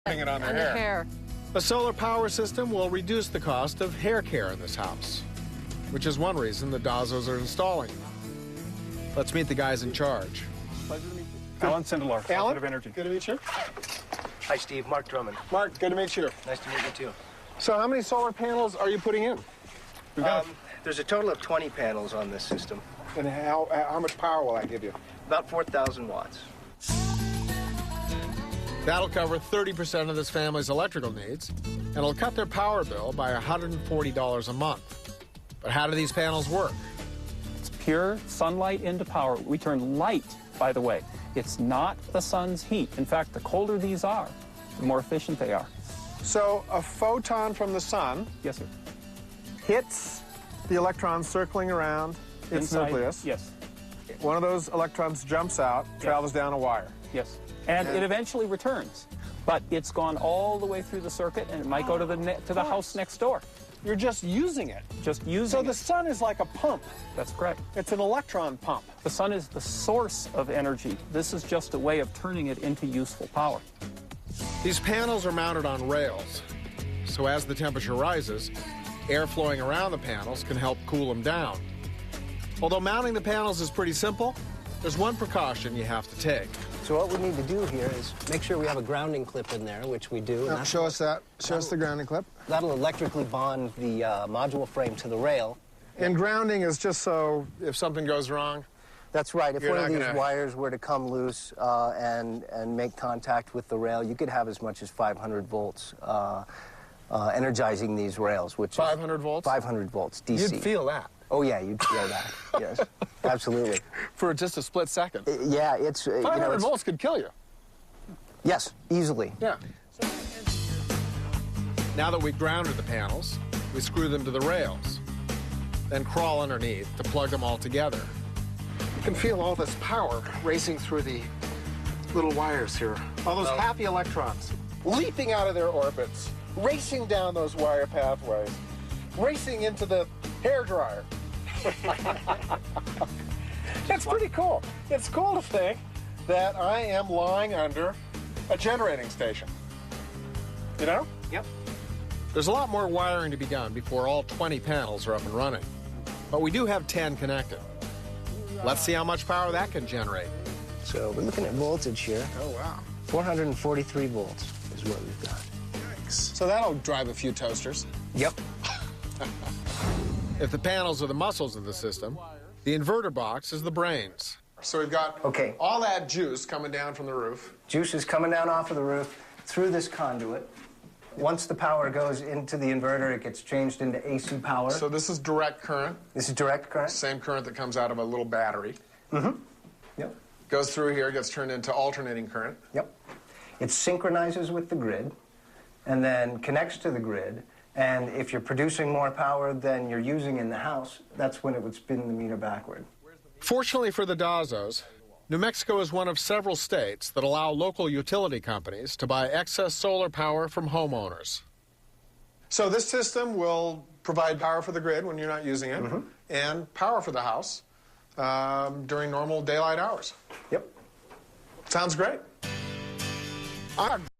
Putting it on their their hair. A solar power system will reduce the cost of hair care in this house, which is one reason the Dazos are installing them. Let's meet the guys in charge. Pleasure to meet you. Alan Sindelar, Alan, of Energy. good to meet you. Hi, Steve. Mark Drummond. Mark, good to meet you. Nice to meet you, too. So how many solar panels are you putting in? There's a total of 20 panels on this system. And how much power will that give you? About 4,000 watts. That'll cover 30% of this family's electrical needs, and it'll cut their power bill by $140 a month. But how do these panels work? It's pure sunlight into power. We turn light, by the way. It's not the sun's heat. In fact, the colder these are, the more efficient they are. So a photon from the sun Yes, sir. hits the electrons circling around its Inside, nucleus. Yes, One of those electrons jumps out, travels down a wire. yes. And it eventually returns. But it's gone all the way through the circuit, and it might go to the house next door. You're just using it. Just using So the it. sun is like a pump. That's correct. It's an electron pump. The sun is the source of energy. This is just a way of turning it into useful power. These panels are mounted on rails, so as the temperature rises, air flowing around the panels can help cool them down. Although mounting the panels is pretty simple, there's one precaution you have to take. So what we need to do here is make sure we have a grounding clip in there, which we do. And Show us that. Show us the grounding clip. that'll electrically bond the module frame to the rail. And grounding is just so if something goes wrong. That's right. If You're one of not these gonna- wires were to come loose and make contact with the rail, you could have as much as 500 volts energizing these rails, which 500 volts? 500 volts DC. You'd feel that. Oh, yeah, you'd feel that. Yes, absolutely. For just a split second. Yeah, it's... 500 volts could kill you. Yes, easily. Yeah. Now that we've grounded the panels, we screw them to the rails, then crawl underneath to plug them all together. You can feel all this power racing through the little wires here. All those happy electrons leaping out of their orbits, racing down those wire pathways, racing into the hairdryer. It's pretty cool. It's cool to think that I am lying under a generating station. You know? Yep. There's a lot more wiring to be done before all 20 panels are up and running. But we do have 10 connected. Let's see how much power that can generate. So we're looking at voltage here. Oh, wow. 443 volts is what we've got. So that'll drive a few toasters. Yep. If the panels are the muscles of the system, the inverter box is the brains. So we've got all that juice coming down from the roof. Juice is coming down off of the roof through this conduit. Once the power goes into the inverter, it gets changed into AC power. So this is direct current. This is direct current. Same current that comes out of a little battery. Mm-hmm. Yep. Goes through here, gets turned into alternating current. Yep. It synchronizes with the grid and then connects to the grid. And if you're producing more power than you're using in the house, that's when it would spin the meter backward. Fortunately for the Dazos, New Mexico is one of several states that allow local utility companies to buy excess solar power from homeowners. So this system will provide power for the grid when you're not using it, and power for the house during normal daylight hours. Yep. Sounds great.